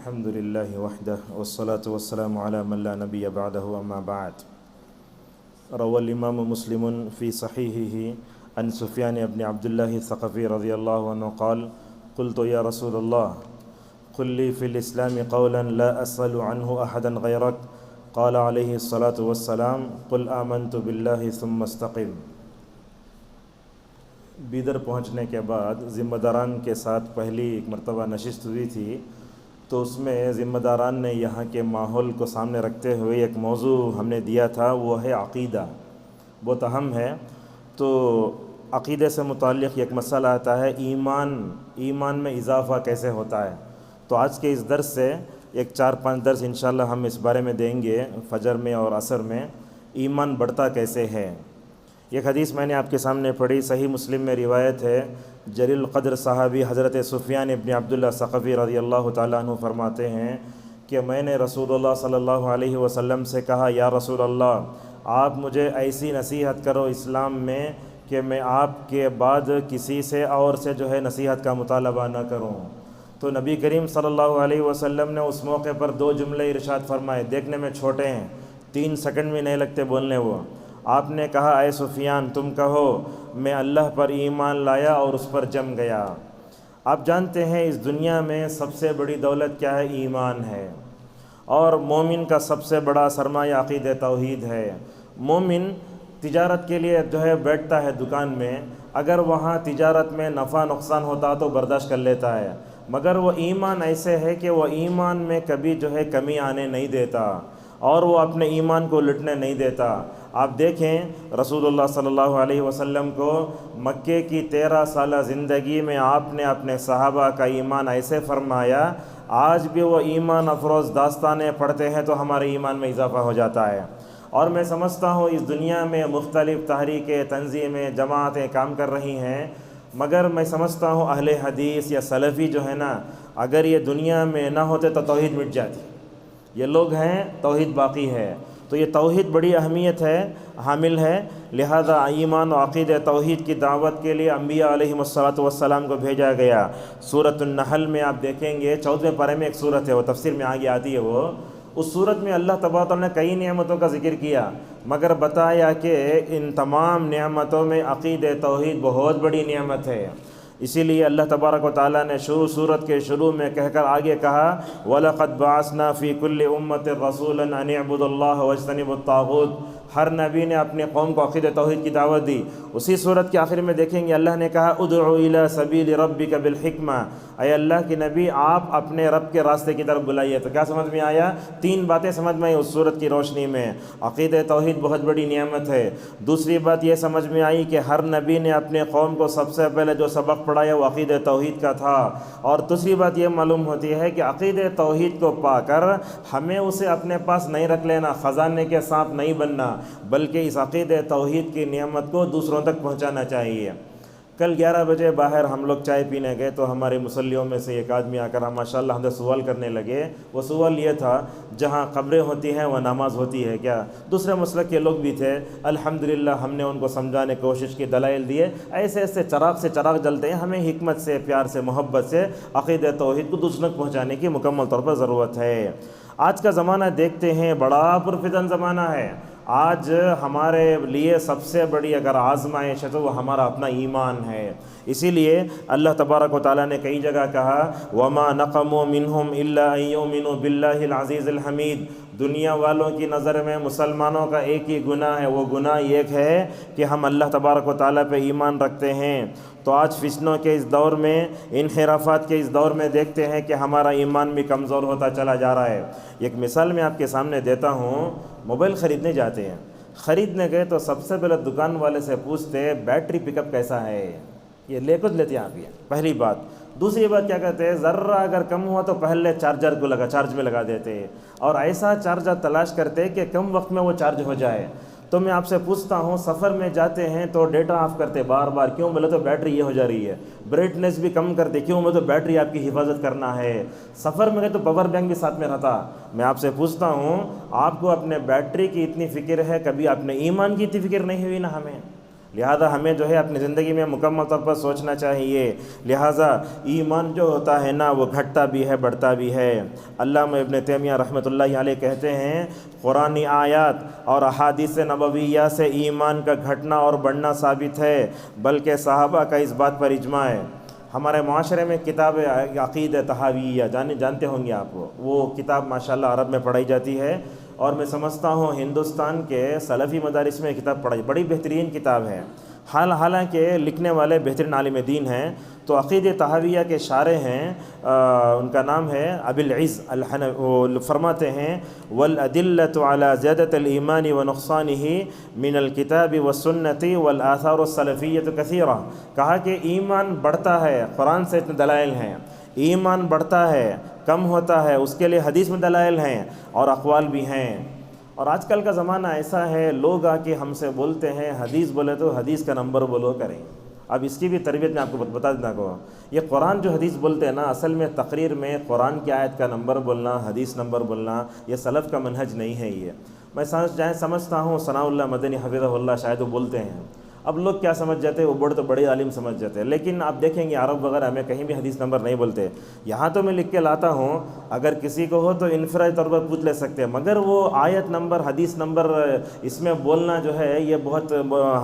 الحمد لله وحده والصلاة والسلام على من لا نبي بعده أما بعد. روى الإمام مسلم في صحيحه عن سفيان بن عبد الله الثقفي رضي الله عنه قال: قلت يا رسول الله قل لي في الإسلام قولا لا أسأل عنه أحدا غيرك قال عليه الصلاة والسلام: قل آمنت بالله ثم استقم. بیدر پہنچنے کے بعد ذمہ داران کے ساتھ پہلی ایک مرتبہ نشست ہوئی تھی، تو اس میں ذمہ داران نے یہاں کے ماحول کو سامنے رکھتے ہوئے ایک موضوع ہم نے دیا تھا، وہ ہے عقیدہ. بہت اہم ہے. تو عقیدے سے متعلق ایک مسئلہ آتا ہے، ایمان میں اضافہ کیسے ہوتا ہے. تو آج کے اس درس سے ایک 4-5 درس انشاءاللہ ہم اس بارے میں دیں گے. فجر میں اور عصر میں ایمان بڑھتا کیسے ہے. ایک حدیث میں نے آپ کے سامنے پڑھی، صحیح مسلم میں روایت ہے. جلیل القدر صحابی حضرت سفیان ابن عبداللہ ثقفی رضی اللہ تعالیٰ عنہ فرماتے ہیں کہ میں نے رسول اللہ صلی اللہ علیہ وسلم سے کہا: یا رسول اللہ، آپ مجھے ایسی نصیحت کرو اسلام میں کہ میں آپ کے بعد کسی سے اور سے نصیحت کا مطالبہ نہ کروں. تو نبی کریم صلی اللہ علیہ وسلم نے اس موقع پر 2 جملے ارشاد فرمائے. دیکھنے میں چھوٹے ہیں، 3 سیکنڈ بھی نہیں لگتے بولنے. وہ آپ نے کہا: اے سفیان، تم کہو میں اللہ پر ایمان لایا اور اس پر جم گیا. آپ جانتے ہیں اس دنیا میں سب سے بڑی دولت کیا ہے؟ ایمان ہے. اور مومن کا سب سے بڑا سرمایہ عقیدہ توحید ہے. مومن تجارت کے لیے بیٹھتا ہے دکان میں، اگر وہاں تجارت میں نفع نقصان ہوتا تو برداشت کر لیتا ہے، مگر وہ ایمان ایسے ہے کہ وہ ایمان میں کبھی کمی آنے نہیں دیتا اور وہ اپنے ایمان کو لٹنے نہیں دیتا. آپ دیکھیں رسول اللہ صلی اللہ علیہ وسلم کو مکے کی 13 سالہ زندگی میں آپ نے اپنے صحابہ کا ایمان ایسے فرمایا، آج بھی وہ ایمان افروز داستانیں پڑھتے ہیں تو ہمارے ایمان میں اضافہ ہو جاتا ہے. اور میں سمجھتا ہوں اس دنیا میں مختلف تحریکیں، تنظیمیں، جماعتیں کام کر رہی ہیں، مگر میں سمجھتا ہوں اہل حدیث یا سلفی اگر یہ دنیا میں نہ ہوتے تو توحید مٹ جاتی. یہ لوگ ہیں، توحید باقی ہے. تو یہ توحید بڑی اہمیت ہے، حامل ہے. لہذا ایمان و عقیدہ توحید کی دعوت کے لیے انبیاء علیہم السلام کو بھیجا گیا. سورۃ النحل میں آپ دیکھیں گے 14ویں پارے میں ایک سورت ہے، وہ تفسیر میں آگے آتی ہے. وہ اس سورت میں اللہ تبارک و تعالیٰ نے کئی نعمتوں کا ذکر کیا، مگر بتایا کہ ان تمام نعمتوں میں عقیدہ توحید بہت بڑی نعمت ہے. اسی لیے اللہ تبارک و تعالیٰ نے سورت کے شروع میں کہہ کر آگے کہا: وَلَقَدْ بَعَثْنَا فِي كُلِّ أُمَّةٍ رَسُولًا أَنِ اعْبُدُوا اللَّهَ وَاجْتَنِبُوا الطَّاغُوتَ. ہر نبی نے اپنے قوم کو عقیدہ توحید کی دعوت دی. اسی صورت کے آخر میں دیکھیں گے اللہ نے کہا: ادعو الی سبیل ربک بالحکمہ. اے اللہ کے نبی، آپ اپنے رب کے راستے کی طرف بلائیے. تو کیا سمجھ میں آیا؟ 3 باتیں سمجھ میں آئی اس صورت کی روشنی میں. عقیدہ توحید بہت بڑی نعمت ہے. دوسری بات یہ سمجھ میں آئی کہ ہر نبی نے اپنے قوم کو سب سے پہلے جو سبق پڑھایا وہ عقیدہ توحید کا تھا. اور دوسری بات یہ معلوم ہوتی ہے کہ عقیدہ توحید کو پا کر ہمیں اسے اپنے پاس نہیں رکھ لینا، خزانے کے سانپ نہیں بننا، بلکہ اس عقیدہ توحید کی نعمت کو دوسروں تک پہنچانا چاہیے. کل 11 بجے باہر ہم لوگ چائے پینے گئے تو ہمارے مصلیوں میں سے ایک آدمی آ کر ماشاءاللہ ہم سے سوال کرنے لگے. وہ سوال یہ تھا: جہاں قبریں ہوتی ہیں وہ نماز ہوتی ہے کیا؟ دوسرے مسلک کے لوگ بھی تھے. الحمدللہ ہم نے ان کو سمجھانے کی کوشش کی، دلائل دیے. ایسے ایسے چراغ سے چراغ جلتے ہیں. ہمیں حکمت سے، پیار سے، محبت سے عقیدہ توحید کو دوسروں تک پہنچانے کی مکمل طور پر ضرورت ہے. آج کا زمانہ دیکھتے ہیں بڑا پرفتن زمانہ ہے. آج ہمارے لیے سب سے بڑی اگر آزمائش ہے تو وہ ہمارا اپنا ایمان ہے. اسی لیے اللہ تبارک و تعالیٰ نے کئی جگہ کہا: وَمَا نَقَمُوا مِنْهُمْ إِلَّا أَن يُؤْمِنُوا بِاللَّهِ الْعَزِيزِ الْحَمِيدِ. دنیا والوں کی نظر میں مسلمانوں کا ایک ہی گناہ ہے، وہ گناہ ایک ہے کہ ہم اللہ تبارک و تعالیٰ پہ ایمان رکھتے ہیں. تو آج فتنوں کے اس دور میں، انحرافات کے اس دور میں دیکھتے ہیں کہ ہمارا ایمان بھی کمزور ہوتا چلا جا رہا ہے. ایک مثال میں آپ کے سامنے دیتا ہوں. موبائل خریدنے جاتے ہیں، خریدنے گئے تو سب سے پہلے دکان والے سے پوچھتے بیٹری پک اپ کیسا ہے. یہ لے کچھ لیتے ہیں آپ. یہ پہلی بات. دوسری بات کیا کہتے ہیں؟ ذرہ اگر کم ہوا تو پہلے چارجر کو چارج میں لگا دیتے، اور ایسا چارجر تلاش کرتے کہ کم وقت میں وہ چارج ہو جائے. تو میں آپ سے پوچھتا ہوں، سفر میں جاتے ہیں تو ڈیٹا آف کرتے بار بار کیوں؟ بولے تو بیٹری یہ ہو جا رہی ہے. برائٹنیس بھی کم کرتے کیوں؟ بولے تو بیٹری آپ کی حفاظت کرنا ہے. سفر میں گئے تو پاور بینک بھی ساتھ میں رہتا. میں آپ سے پوچھتا ہوں، آپ کو اپنے بیٹری کی اتنی فکر ہے، کبھی اپنے ایمان کی اتنی فکر نہیں ہوئی نا ہمیں؟ لہذا ہمیں جو ہے اپنی زندگی میں مکمل طور پر سوچنا چاہیے۔ لہذا ایمان جو ہوتا ہے نا وہ گھٹتا بھی ہے بڑھتا بھی ہے۔ علامہ ابن تیمیہ رحمۃ اللہ علیہ کہتے ہیں قرآنی آیات اور احادیث نبویہ سے ایمان کا گھٹنا اور بڑھنا ثابت ہے، بلکہ صحابہ کا اس بات پر اجماع ہے۔ ہمارے معاشرے میں کتاب عقیدہ طحاویہ جانتے ہوں گے آپ، وہ کتاب ماشاءاللہ عرب میں پڑھائی جاتی ہے، اور میں سمجھتا ہوں ہندوستان کے سلفی مدارس میں کتاب پڑھائی بڑی بہترین کتاب ہے۔ حالانکہ لکھنے والے بہترین عالم دین ہیں، تو عقیدہ طحاویہ کے شارح ہیں، ان کا نام ہے ابی العز وہ فرماتے ہیں والادلۃ علی زیادۃ الایمان ونقصانہ من الکتاب والسنۃ والآثار السلفیۃ کثیرہ۔ کہا کہ ایمان بڑھتا ہے، قرآن سے اتنے دلائل ہیں، ایمان بڑھتا ہے کم ہوتا ہے اس کے لیے حدیث میں دلائل ہیں اور اقوال بھی ہیں۔ اور آج کل کا زمانہ ایسا ہے، لوگ آ کے ہم سے بولتے ہیں حدیث بولے تو حدیث کا نمبر بولو کریں۔ اب اس کی بھی تربیت میں آپ کو بتا دیتا ہوں، یہ قرآن جو حدیث بولتے ہیں نا، اصل میں تقریر میں قرآن کی آیت کا نمبر بولنا، حدیث نمبر بولنا، یہ سلف کا منہج نہیں ہے۔ یہ میں سمجھتا ہوں ثناء اللہ مدنی حفظہ اللہ شاید وہ بولتے ہیں، اب لوگ کیا سمجھ جاتے ہیں، وہ بڑے عالم سمجھ جاتے ہیں، لیکن آپ دیکھیں گے عرب وغیرہ میں کہیں بھی حدیث نمبر نہیں بولتے۔ یہاں تو میں لکھ کے لاتا ہوں، اگر کسی کو ہو تو انفرادی طور پر پوچھ لے سکتے ہیں، مگر وہ آیت نمبر حدیث نمبر اس میں بولنا جو ہے یہ بہت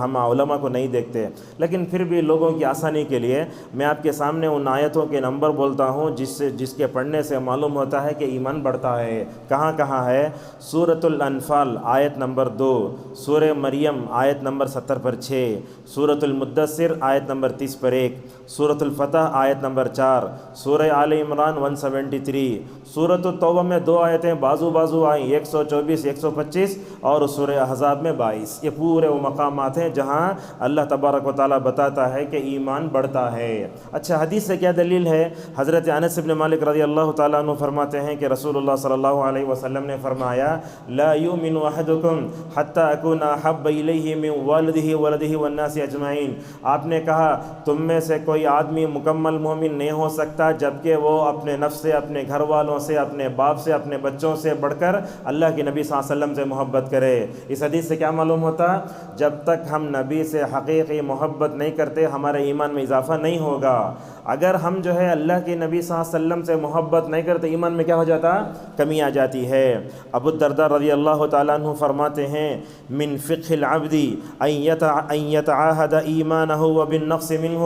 ہم علماء کو نہیں دیکھتے۔ لیکن پھر بھی لوگوں کی آسانی کے لیے میں آپ کے سامنے ان آیتوں کے نمبر بولتا ہوں جس کے پڑھنے سے معلوم ہوتا ہے کہ ایمان بڑھتا ہے۔ کہاں ہے؟ سورۃ الانفال آیت نمبر 2، سورہ مریم آیت نمبر 70 پر 6، سورۃ المدثر آیت نمبر 30 پر 1، سورۃ الفتح آیت نمبر 4، سورہ آل عمران 173، سورۃ التوبہ میں 2 آیتیں بازو آئیں 124 125، اور سورہ احزاب میں 22۔ یہ پورے وہ مقامات ہیں جہاں اللہ تبارک و تعالیٰ بتاتا ہے کہ ایمان بڑھتا ہے۔ اچھا، حدیث سے کیا دلیل ہے؟ حضرت انس بن مالک رضی اللہ تعالیٰ عنہ فرماتے ہیں کہ رسول اللہ صلی اللہ علیہ وسلم نے فرمایا لا یؤمن احدکم حتی اکون احب الیہ من والدہ ولدہ والناس اجمعین۔ آپ نے کہا تم میں سے کوئی آدمی مکمل مومن نہیں ہو سکتا جبکہ وہ اپنے نفس سے، اپنے گھر والوں سے، اپنے باپ سے، اپنے بچوں سے بڑھ کر اللہ کے نبی صلی اللہ علیہ وسلم سے محبت کرے۔ اس حدیث سے کیا معلوم ہوتا؟ جب تک ہم نبی سے حقیقی محبت نہیں کرتے ہمارے ایمان میں اضافہ نہیں ہوگا۔ اگر ہم جو ہے اللہ کے نبی صلی اللہ علیہ وسلم سے محبت نہیں کرتے، ایمان میں کیا ہو جاتا؟ کمی آ جاتی ہے۔ ابو الدرداء رضی اللہ تعالیٰ عنہ فرماتے ہیں من فقہ العبد ان یتعاہد ایمانہ وبالنقص منہ۔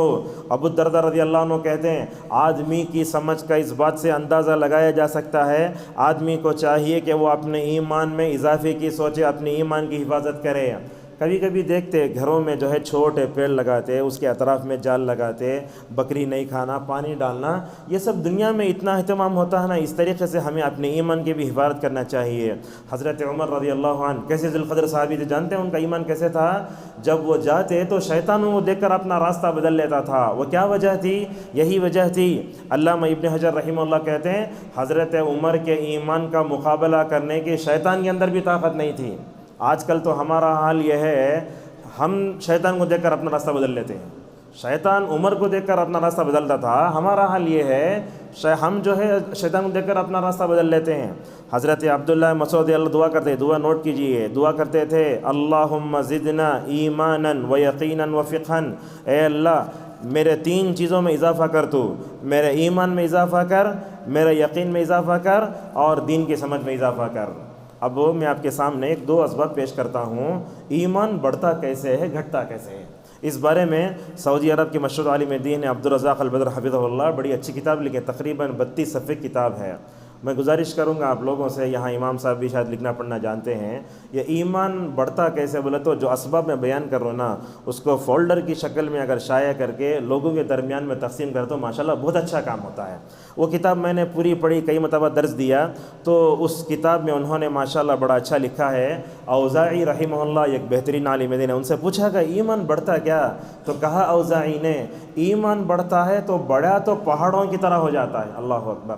ابو الدرداء رضی اللہ عنہ کہتے ہیں آدمی کی سمجھ کا اس بات سے اندازہ لگایا جا سکتا ہے، آدمی کو چاہیے کہ وہ اپنے ایمان میں اضافے کی سوچے، اپنے ایمان کی حفاظت کرے۔ کبھی کبھی دیکھتے گھروں میں جو ہے چھوٹے پیڑ لگاتے، اس کے اطراف میں جال لگاتے، بکری نہیں کھانا، پانی ڈالنا، یہ سب دنیا میں اتنا اہتمام ہوتا ہے نا، اس طریقے سے ہمیں اپنے ایمان کی بھی حفاظت کرنا چاہیے۔ حضرت عمر رضی اللہ عنہ کیسے ذی القدر صحابی تھے، جانتے ہیں ان کا ایمان کیسے تھا؟ جب وہ جاتے تو شیطان وہ دیکھ کر اپنا راستہ بدل لیتا تھا۔ وہ کیا وجہ تھی؟ یہی وجہ تھی، علامہ ابن حجر رحمہ اللہ کہتے ہیں حضرت عمر کے ایمان کا مقابلہ کرنے کی شیطان کے اندر بھی طاقت نہیں تھی۔ آج کل تو ہمارا حال یہ ہے، ہم شیطان کو دیکھ کر اپنا راستہ بدل لیتے ہیں۔ شیطان عمر کو دیکھ کر اپنا راستہ بدلتا تھا، ہمارا حال یہ ہے ہم جو ہے شیطان کو دیکھ کر اپنا راستہ بدل لیتے ہیں۔ حضرت عبداللہ مسعود اللہ دعا کرتے، دعا نوٹ کیجئے، دعا کرتے تھے اللہم زدنا ایمانا و یقینا و فقہا، اے اللہ میرے 3 چیزوں میں اضافہ کر، تو میرے ایمان میں اضافہ کر، میرے یقین میں اضافہ کر، اور دین کی سمجھ میں اضافہ کر۔ اب میں آپ کے سامنے 2 اسباب پیش کرتا ہوں، ایمان بڑھتا کیسے ہے، گھٹتا کیسے ہے۔ اس بارے میں سعودی عرب کے مشہور عالم دین عبدالرزاق البدر حفظہ اللہ بڑی اچھی کتاب لکھے، تقریباً 32 صفحے کتاب ہے۔ میں گزارش کروں گا آپ لوگوں سے، یہاں امام صاحب بھی شاید لکھنا پڑھنا جانتے ہیں، یہ ایمان بڑھتا کیسے بولے تو جو اسباب میں بیان کر رہا ہوں نا، اس کو فولڈر کی شکل میں اگر شائع کر کے لوگوں کے درمیان میں تقسیم کر تو ماشاءاللہ بہت اچھا کام ہوتا ہے۔ وہ کتاب میں نے پوری پڑھی، کئی مرتبہ درس دیا، تو اس کتاب میں انہوں نے ماشاءاللہ بڑا اچھا لکھا ہے۔ اوزاعی رحمہ اللہ ایک بہترین عالم دین ہے، ان سے پوچھا کہ ایمان بڑھتا کیا؟ تو کہا اوزاعی نے ایمان بڑھتا ہے تو بڑا تو پہاڑوں کی طرح ہو جاتا ہے، اللہ اکبر،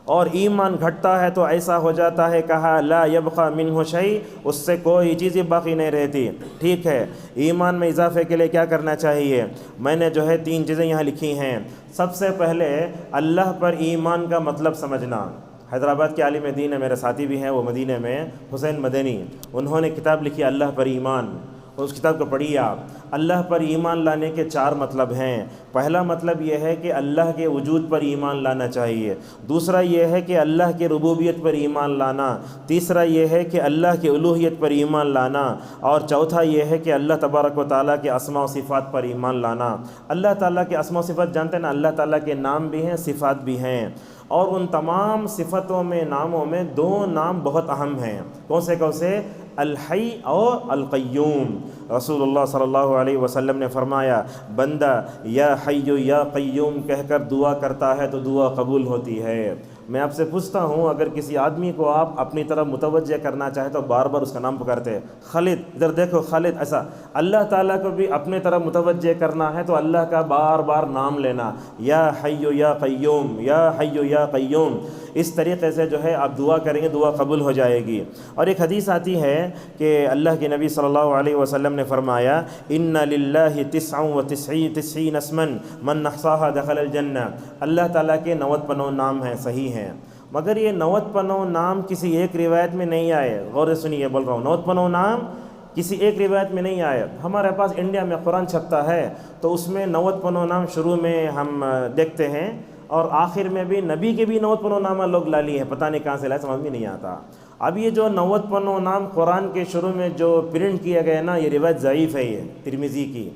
اور ایمان گھٹتا ہے تو ایسا ہو جاتا ہے، کہا لا یبقى منہ شیء، اس سے کوئی چیز باقی نہیں رہتی۔ ٹھیک ہے، ایمان میں اضافے کے لیے کیا کرنا چاہیے؟ میں نے جو ہے 3 چیزیں یہاں لکھی ہیں۔ سب سے پہلے اللہ پر ایمان کا مطلب سمجھنا۔ حیدرآباد کے عالم دین ہے، میرے ساتھی بھی ہیں وہ مدینے میں، حسین مدنی، انہوں نے کتاب لکھی اللہ پر ایمان۔ اس کتاب کو پڑھیے آپ۔ اللہ پر ایمان لانے کے 4 مطلب ہیں۔ پہلا مطلب یہ ہے کہ اللہ کے وجود پر ایمان لانا چاہیے، دوسرا یہ ہے کہ اللہ کے ربوبیت پر ایمان لانا، تیسرا یہ ہے کہ اللہ کی الوہیت پر ایمان لانا، اور چوتھا یہ ہے کہ اللہ تبارک و تعالیٰ کے اسماء و صفات پر ایمان لانا۔ اللہ تعالیٰ کے اسماء و صفات جانتے ہیں نا، اللہ تعالیٰ کے نام بھی ہیں، صفات بھی ہیں، اور ان تمام صفتوں میں، ناموں میں 2 نام بہت اہم ہیں۔ کون سے؟ الحی اور القیوم۔ رسول اللہ صلی اللہ علیہ وسلم نے فرمایا، بندہ یا حی یا قیوم کہہ کر دعا کرتا ہے تو دعا قبول ہوتی ہے۔ میں آپ سے پوچھتا ہوں، اگر کسی آدمی کو آپ اپنی طرف متوجہ کرنا چاہے تو بار بار اس کا نام پکارتے ہیں، خالد ادھر دیکھو خالد، ایسا اللہ تعالیٰ کو بھی اپنے طرف متوجہ کرنا ہے تو اللہ کا بار بار نام لینا، یا حی یا قیوم، یا حی یا قیوم۔ اس طریقے سے جو ہے آپ دعا کریں گے، دعا قبول ہو جائے گی۔ اور ایک حدیث آتی ہے کہ اللہ کے نبی صلی اللہ علیہ وسلم نے فرمایا، ان للہ 99 اسما من احصاها دخل الجنہ۔ اللہ تعالیٰ کے 99 نام ہیں، صحیح ہیں، مگر یہ 99 نام کسی ایک روایت میں نہیں آئے۔ غور سے سنیے، بول رہا ہوں، 99 نام کسی ایک روایت میں نہیں آئے۔ ہمارے پاس انڈیا میں قرآن چھپتا ہے تو اس میں 99 نام شروع میں ہم دیکھتے ہیں، اور آخر میں بھی نبی کے بھی 99 نامہ لوگ لا لیے ہیں، پتہ نہیں کہاں سے لائے، سمجھ میں نہیں آتا۔ اب یہ جو 99 نام قرآن کے شروع میں جو پرنٹ کیا گیا نا، یہ روایت ضعیف ہے، یہ ترمذی کی۔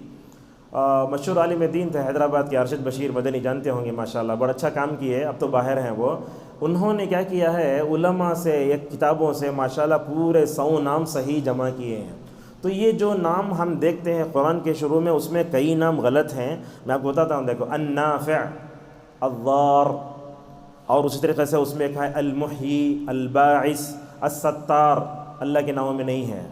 مشہور عالم دین تھے حیدرآباد کے، ارشد بشیر مدنی، جانتے ہوں گے ماشاءاللہ، بڑا اچھا کام کیے، اب تو باہر ہیں وہ۔ انہوں نے کیا کیا ہے، علماء سے، ایک کتابوں سے ماشاءاللہ پورے 100 نام صحیح جمع کیے ہیں۔ تو یہ جو نام ہم دیکھتے ہیں قرآن کے شروع میں، اس میں کئی نام غلط ہیں۔ میں آپ کو بتاتا ہوں، دیکھو، النافع، الضار، اور اسی طریقے سے اس میں ایک ہے المحیی، الباعث، الستار، اللہ کے ناموں میں نہیں ہے۔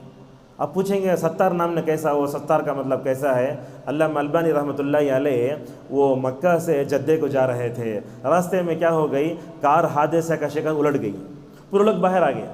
اب پوچھیں گے ستار نام نے کیسا ہو، ستار کا مطلب کیسا ہے؟ علامہ البانی رحمۃ اللہ علیہ وہ مکہ سے جدے کو جا رہے تھے، راستے میں کیا ہو گئی، کار حادثہ کا شکل الٹ گئی، پورے لوگ باہر آ گئے،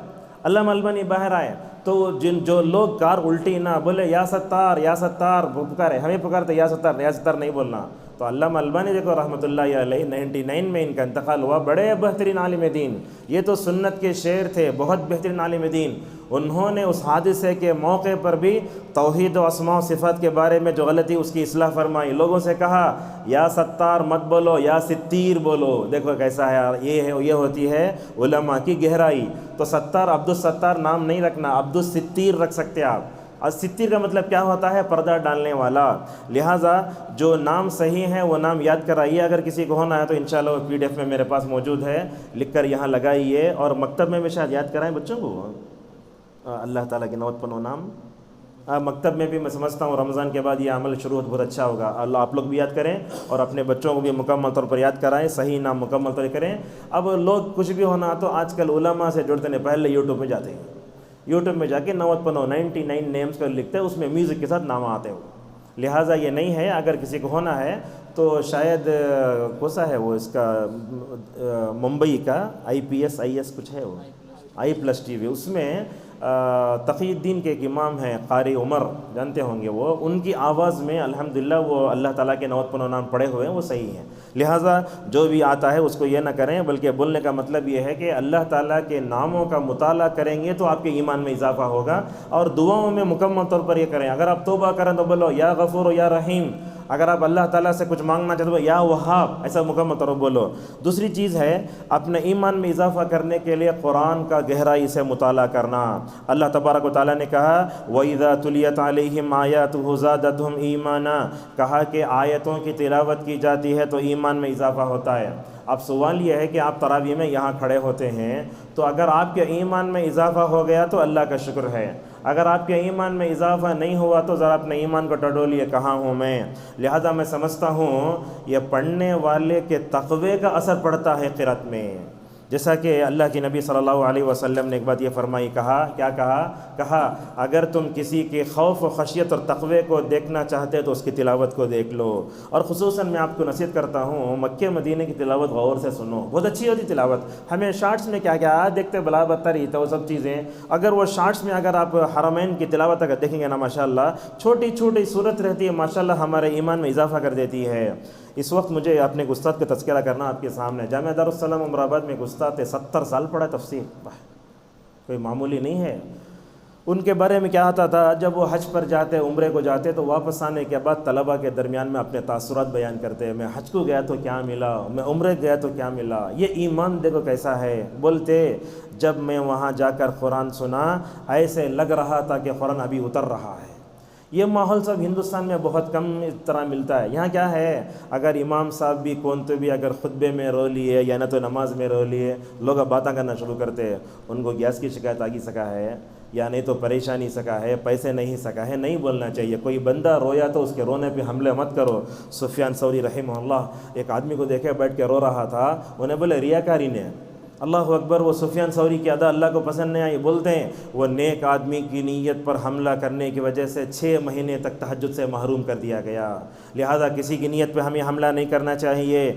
علامہ البانی باہر آئے تو جو لوگ کار الٹی نہ بولے یا ستار یا ستار پکارے، ہمیں پکارتے یا ستار نہیں بولنا۔ تو علامہ البانی دیکھو رحمۃ اللہ علیہ 99 میں ان کا انتقال ہوا، بڑے بہترین عالم دین، یہ تو سنت کے شعر تھے، بہت بہترین عالم دین۔ انہوں نے اس حادثے کے موقع پر بھی توحید و اسماء و صفات کے بارے میں جو غلطی اس کی اصلاح فرمائی، لوگوں سے کہا یا ستار مت بولو، یا ستیر بولو۔ دیکھو کیسا ہے، یہ ہوتی ہے علماء کی گہرائی۔ تو ستار، عبدالستار نام نہیں رکھنا، عبدالستیر رکھ سکتے آپ۔ اور ستیر کا مطلب کیا ہوتا ہے، پردہ ڈالنے والا۔ لہٰذا جو نام صحیح ہیں وہ نام یاد کرائیے، اگر کسی کو ہونا ہے تو انشاءاللہ وہ PDF میں میرے پاس موجود ہے، لکھ کر یہاں لگائیے، اور مکتب میں بھی شاید یاد کرائیں بچوں کو اللہ تعالیٰ کے 99 نام۔ مکتب میں بھی میں سمجھتا ہوں رمضان کے بعد یہ عمل شروع بہت اچھا ہوگا، اللہ آپ لوگ بھی یاد کریں اور اپنے بچوں کو بھی مکمل طور پر یاد کرائیں، صحیح نام مکمل طور پر کریں۔ اب لوگ کچھ بھی ہونا تو آج کل علماء سے جڑتے نہیں، پہلے یوٹیوب میں جاتے ہیں، یوٹیوب میں جا کے 99 نیمز کو لکھتے ہیں، اس میں میوزک کے ساتھ نام آتے ہیں۔ لہٰذا یہ نہیں ہے، اگر کسی کو ہونا ہے تو شاید کوسا ہے وہ، اس کا ممبئی کا IPS IS کچھ ہے، وہ I+ TV، اس میں تقی الدین کے ایک امام ہیں قاری عمر، جانتے ہوں گے وہ، ان کی آواز میں الحمدللہ وہ اللہ تعالیٰ کے 99 نام پڑھے ہوئے ہیں، وہ صحیح ہیں۔ لہٰذا جو بھی آتا ہے اس کو یہ نہ کریں، بلکہ بولنے کا مطلب یہ ہے کہ اللہ تعالیٰ کے ناموں کا مطالعہ کریں گے تو آپ کے ایمان میں اضافہ ہوگا، اور دعاؤں میں مکمل طور پر یہ کریں۔ اگر آپ توبہ کریں تو بولو یا غفور یا رحیم، اگر آپ اللہ تعالیٰ سے کچھ مانگنا چاہتے ہو یا وہاب، ایسا مکمل طور پر بولو۔ دوسری چیز ہے اپنے ایمان میں اضافہ کرنے کے لیے قرآن کا گہرائی سے مطالعہ کرنا۔ اللہ تبارک و تعالیٰ نے کہا وَإِذَا تُلِيَتْ عَلَيْهِمْ آيَاتُهُ زَادَتْهُمْ إِيمَانًا، کہا کہ آیتوں کی تلاوت کی جاتی ہے تو ایمان میں اضافہ ہوتا ہے۔ اب سوال یہ ہے کہ آپ تراویح میں یہاں کھڑے ہوتے ہیں تو اگر آپ کے ایمان میں اضافہ ہو گیا تو اللہ کا شکر ہے، اگر آپ کے ایمان میں اضافہ نہیں ہوا تو ذرا اپنے ایمان کو ٹٹولیے، کہاں ہوں میں۔ لہذا میں سمجھتا ہوں یہ پڑھنے والے کے تقوی کا اثر پڑتا ہے قرأت میں، جیسا کہ اللہ کے نبی صلی اللہ علیہ وسلم نے ایک بات یہ فرمائی، کہا اگر تم کسی کے خوف و خشیت اور تقوی کو دیکھنا چاہتے تو اس کی تلاوت کو دیکھ لو۔ اور خصوصاً میں آپ کو نصیحت کرتا ہوں مکہ مدینہ کی تلاوت غور سے سنو، بہت اچھی ہوتی تلاوت۔ ہمیں شارٹس میں کیا دیکھتے بلا بدتری تو وہ سب چیزیں، اگر وہ شارٹس میں اگر آپ حرمین کی تلاوت اگر دیکھیں گے نا ماشاءاللہ، چھوٹی چھوٹی صورت رہتی ہے، ماشاءاللہ ہمارے ایمان میں اضافہ کر دیتی ہے۔ اس وقت مجھے اپنے استاد کا تذکرہ کرنا آپ کے سامنے، جامعہ دارالسلام عمر آباد میں ایک استاد تھے، 70 سال پڑھا تفسیر، کوئی معمولی نہیں ہے۔ ان کے بارے میں کیا آتا تھا، جب وہ حج پر جاتے، عمرے کو جاتے، تو واپس آنے کے بعد طلبہ کے درمیان میں اپنے تاثرات بیان کرتے، میں حج کو گیا تو کیا ملا، میں عمرے گیا تو کیا ملا، یہ ایمان دیکھو کیسا ہے۔ بولتے جب میں وہاں جا کر قرآن سنا، ایسے لگ رہا تھا کہ قرآن ابھی اتر رہا ہے۔ یہ ماحول سب ہندوستان میں بہت کم اس طرح ملتا ہے۔ یہاں کیا ہے، اگر امام صاحب بھی کون تو بھی اگر خطبے میں رو لیے یا نہ تو نماز میں رو لیے، لوگ اب باتیں کرنا شروع کرتے ہیں، ان کو گیس کی شکایت آگی سکا ہے، یا نہیں تو پریشانی سکا ہے، پیسے نہیں سکا ہے، نہیں بولنا چاہیے۔ کوئی بندہ رویا تو اس کے رونے پہ حملے مت کرو۔ سفیان ثوری رحمہ اللہ ایک آدمی کو دیکھے بیٹھ کے رو رہا تھا، انہیں بولے ریاکاری نے، اللہ اکبر، وہ سفیان ثوری کی ادا اللہ کو پسند نہیں آئی۔ بولتے ہیں وہ نیک آدمی کی نیت پر حملہ کرنے کی وجہ سے 6 مہینے تک تہجد سے محروم کر دیا گیا، لہذا کسی کی نیت پہ ہمیں حملہ نہیں کرنا چاہیے۔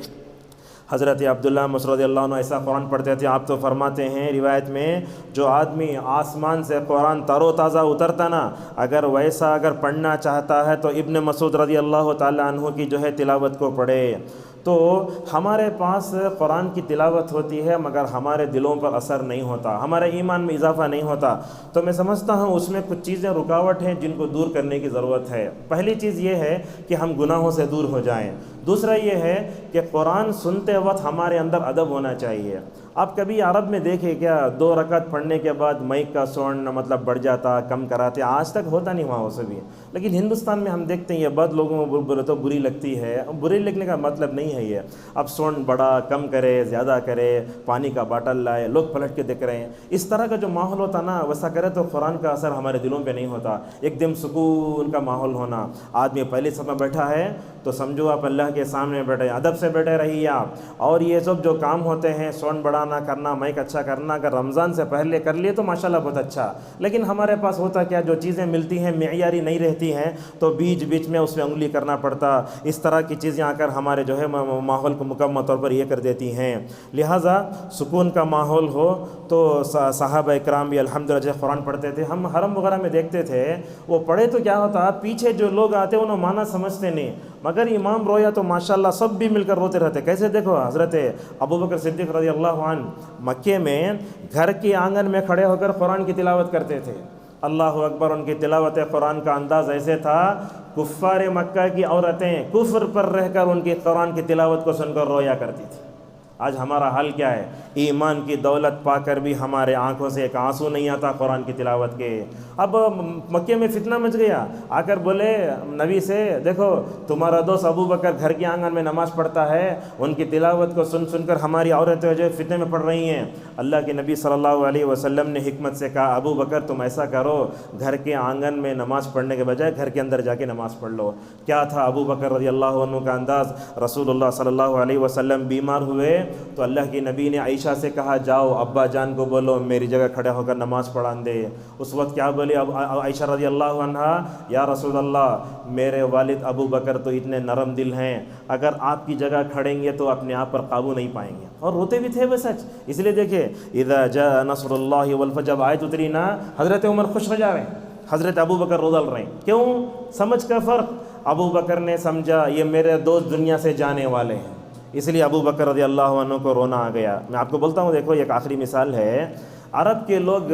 حضرت عبداللہ مسعود رضی اللہ عنہ ایسا قرآن پڑھتے تھے، آپ تو فرماتے ہیں روایت میں، جو آدمی آسمان سے قرآن تر و تازہ اترتا نا، اگر ویسا اگر پڑھنا چاہتا ہے تو ابن مسعود رضی اللہ تعالیٰ عنہ کی جو ہے تلاوت کو پڑھے۔ تو ہمارے پاس قرآن کی تلاوت ہوتی ہے مگر ہمارے دلوں پر اثر نہیں ہوتا، ہمارے ایمان میں اضافہ نہیں ہوتا، تو میں سمجھتا ہوں اس میں کچھ چیزیں رکاوٹ ہیں جن کو دور کرنے کی ضرورت ہے۔ پہلی چیز یہ ہے کہ ہم گناہوں سے دور ہو جائیں۔ دوسرا یہ ہے کہ قرآن سنتے وقت ہمارے اندر ادب ہونا چاہیے۔ آپ کبھی عرب میں دیکھیں کیا، 2 رکعت پڑھنے کے بعد مائک کا ساؤنڈ مطلب بڑھ جاتا، کم کراتے، آج تک ہوتا نہیں وہاں سے بھی، لیکن ہندوستان میں ہم دیکھتے ہیں یہ بات لوگوں کو تو بری لگتی ہے۔ بری لگنے کا مطلب نہیں ہے یہ، اب ساؤنڈ بڑا کم کرے زیادہ کرے، پانی کا باٹل لائے، لوگ پلٹ کے دیکھ رہے ہیں، اس طرح کا جو ماحول ہوتا نا ویسا کرے تو قرآن کا اثر ہمارے دلوں پہ نہیں ہوتا۔ ایک دم سکون کا ماحول ہونا، آدمی پہلے صف میں بیٹھا ہے تو سمجھو آپ اللہ کے سامنے بیٹھے، ادب سے بیٹھے رہیے آپ۔ اور یہ سب جو کام ہوتے ہیں، ساؤنڈ بڑھانا کرنا، مائک اچھا کرنا، اگر رمضان سے پہلے کر لیے تو ماشاءاللہ بہت اچھا، لیکن ہمارے پاس ہوتا کیا، جو چیزیں ملتی ہیں معیاری نہیں رہتی ہیں تو بیچ بیچ میں اس میں انگلی کرنا پڑتا، اس طرح کی چیزیں آ کر ہمارے جو ہے ماحول کو مکمل طور پر یہ کر دیتی ہیں۔ لہٰذا سکون کا ماحول ہو تو صحابہ اکرام بھی الحمدللہ قرآن پڑھتے تھے۔ ہم حرم وغیرہ میں دیکھتے تھے، وہ پڑھے تو کیا ہوتا، پیچھے جو لوگ آتے انہوں معنی سمجھتے نہیں، مگر امام رویا تو ماشاءاللہ سب بھی مل کر روتے رہتے۔ کیسے دیکھو، حضرت ابوبکر صدیق رضی اللہ عنہ مکے میں گھر کے آنگن میں کھڑے ہو کر قرآن کی تلاوت کرتے تھے، اللہ اکبر۔ ان کی تلاوت قرآن کا انداز ایسے تھا، کفار مکہ کی عورتیں کفر پر رہ کر ان کی قرآن کی تلاوت کو سن کر رویا کرتی تھی۔ آج ہمارا حال کیا ہے، ایمان کی دولت پا کر بھی ہمارے آنکھوں سے ایک آنسو نہیں آتا قرآن کی تلاوت کے۔ اب مکے میں فتنہ مچ گیا، آ کر بولے نبی سے، دیکھو تمہارا دوست ابو بکر گھر کے آنگن میں نماز پڑھتا ہے، ان کی تلاوت کو سن سن کر ہماری عورتیں جو فتنے میں پڑ رہی ہیں۔ اللہ کے نبی صلی اللہ علیہ وسلم نے حکمت سے کہا، ابو بکر تم ایسا کرو، گھر کے آنگن میں نماز پڑھنے کے بجائے گھر کے اندر جا کے نماز پڑھ لو۔ کیا تھا ابو بکر رضی اللہ عنہ کا انداز، رسول اللہ صلی اللہ علیہ وسلم بیمار ہوئے تو اللہ کے نبی نے عائشہ سے کہا، جاؤ ابا جان کو بولو میری جگہ کھڑے ہو کر نماز پڑھان دے۔ اس وقت کیا بولی عائشہ رضی اللہ عنہ، یا رسول اللہ میرے والد ابو بکر تو اتنے نرم دل ہیں، اگر آپ کی جگہ کھڑیں گے تو اپنے آپ پر قابو نہیں پائیں گے، اور روتے بھی تھے وہ سچ۔ اس لیے دیکھیں اذا جاء نصر اللہ والفتح، جب آیت اتری نا، حضرت عمر خوش ہو جا رہے ہیں، حضرت ابو بکر رو دل رہے ہیں۔ کیوں؟ سمجھ کا فرق۔ ابو بکر نے سمجھا یہ میرے دوست دنیا سے جانے والے ہیں، اس لیے ابو بکر رضی اللہ عنہ کو رونا آ گیا۔ میں آپ کو بولتا ہوں، دیکھو ایک آخری مثال ہے، عرب کے لوگ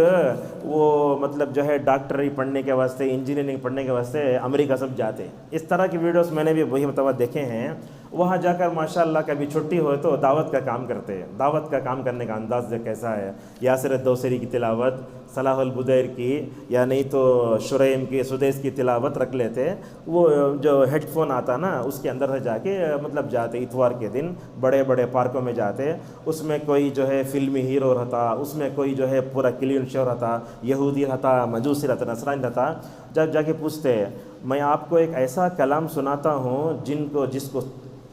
وہ مطلب جو ہے ڈاکٹری پڑھنے کے واسطے، انجینئرنگ پڑھنے کے واسطے امریکہ سب جاتے۔ اس طرح کی ویڈیوز میں نے بھی وہی متوقع دیکھے ہیں، وہاں جا کر ماشاءاللہ کبھی چھٹی ہوئے تو دعوت کا کام کرتے ہیں۔ دعوت کا کام کرنے کا انداز کیسا ہے، یاسر الدوسری کی تلاوت، صلاح البدیر کی، یا نہیں تو شریم کی، سدیس کی تلاوت رکھ لیتے، وہ جو ہیڈ فون آتا نا اس کے اندر سے جا کے مطلب جاتے، اتوار کے دن بڑے بڑے پارکوں میں جاتے، اس میں کوئی جو ہے فلمی ہیرو رہتا، اس میں کوئی جو ہے پورا کلین شو رہتا، یہودی رہتا، مجوسی رہتا، نصرانی رہتا، جب جا کے پوچھتے میں آپ کو ایک ایسا کلام سناتا ہوں جس کو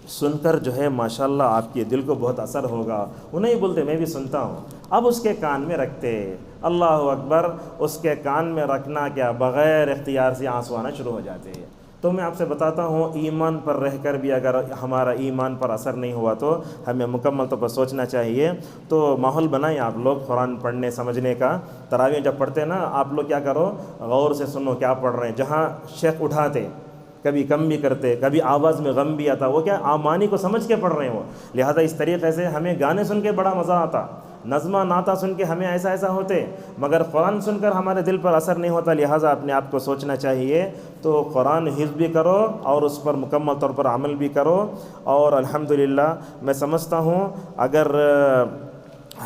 سن کر جو ہے ماشاءاللہ آپ کے دل کو بہت اثر ہوگا۔ وہ نہیں بولتے میں بھی سنتا ہوں، اب اس کے کان میں رکھتے، اللہ اکبر، اس کے کان میں رکھنا کیا بغیر اختیار سے آنسو آنا شروع ہو جاتے ہیں۔ تو میں آپ سے بتاتا ہوں، ایمان پر رہ کر بھی اگر ہمارا ایمان پر اثر نہیں ہوا تو ہمیں مکمل طور پر سوچنا چاہیے۔ تو ماحول بنائیں آپ لوگ قرآن پڑھنے سمجھنے کا۔ تراویح جب پڑھتے نا آپ لوگ کیا کرو، غور سے سنو کیا پڑھ رہے ہیں۔ جہاں شیخ اٹھاتے کبھی کم بھی کرتے، کبھی آواز میں غم بھی آتا، وہ کیا معنی کو سمجھ کے پڑھ رہے ہیں وہ، لہذا اس طریقے سے ہمیں گانے سن کے بڑا مزہ آتا۔ نظمہ نعتہ سن کے ہمیں ایسا ایسا ہوتے، مگر قرآن سن کر ہمارے دل پر اثر نہیں ہوتا، لہٰذا اپنے آپ کو سوچنا چاہیے۔ تو قرآن حفظ بھی کرو اور اس پر مکمل طور پر عمل بھی کرو، اور الحمدللہ میں سمجھتا ہوں اگر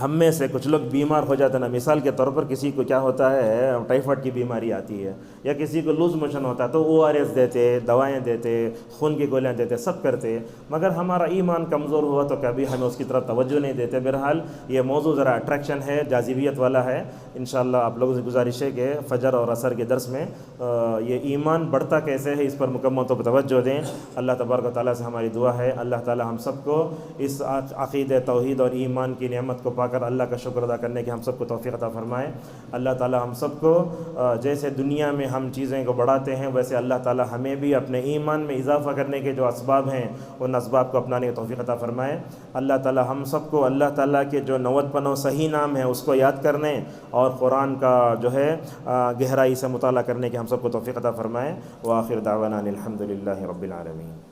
ہم میں سے کچھ لوگ بیمار ہو جاتے ہیں نا، مثال کے طور پر کسی کو کیا ہوتا ہے، ٹائیفائڈ کی بیماری آتی ہے، یا کسی کو لوز موشن ہوتا ہے، تو ORS دیتے، دوائیں دیتے، خون کی گولیاں دیتے، سب کرتے، مگر ہمارا ایمان کمزور ہوا تو کبھی ہمیں اس کی طرف توجہ نہیں دیتے۔ بہرحال یہ موضوع ذرا اٹریکشن ہے، جاذبیت والا ہے۔ انشاءاللہ آپ لوگوں سے گزارش ہے کہ فجر اور عصر کے درس میں یہ ایمان بڑھتا کیسے ہے، اس پر مکمل طور پر توجہ دیں۔ اللہ تبارک و تعالیٰ سے ہماری دعا ہے اللہ تعالیٰ ہم سب کو اس عقیدہ توحید اور ایمان کی نعمت کو پا کر اللہ کا شکر ادا کرنے کی ہم سب کو توفیق عطا فرمائے۔ اللہ تعالیٰ ہم سب کو جیسے دنیا میں ہم چیزیں کو بڑھاتے ہیں، ویسے اللہ تعالیٰ ہمیں بھی اپنے ایمان میں اضافہ کرنے کے جو اسباب ہیں ان اسباب کو اپنانے کی توفیق عطا فرمائے۔ اللہ تعالیٰ ہم سب کو اللہ تعالیٰ کے جو 99 صحیح نام ہیں اس کو یاد کرنے اور قرآن کا جو ہے گہرائی سے مطالعہ کرنے کی ہم سب کو توفیق عطا فرمائے۔ وآخر دعوانا الحمد للہ رب العالمین۔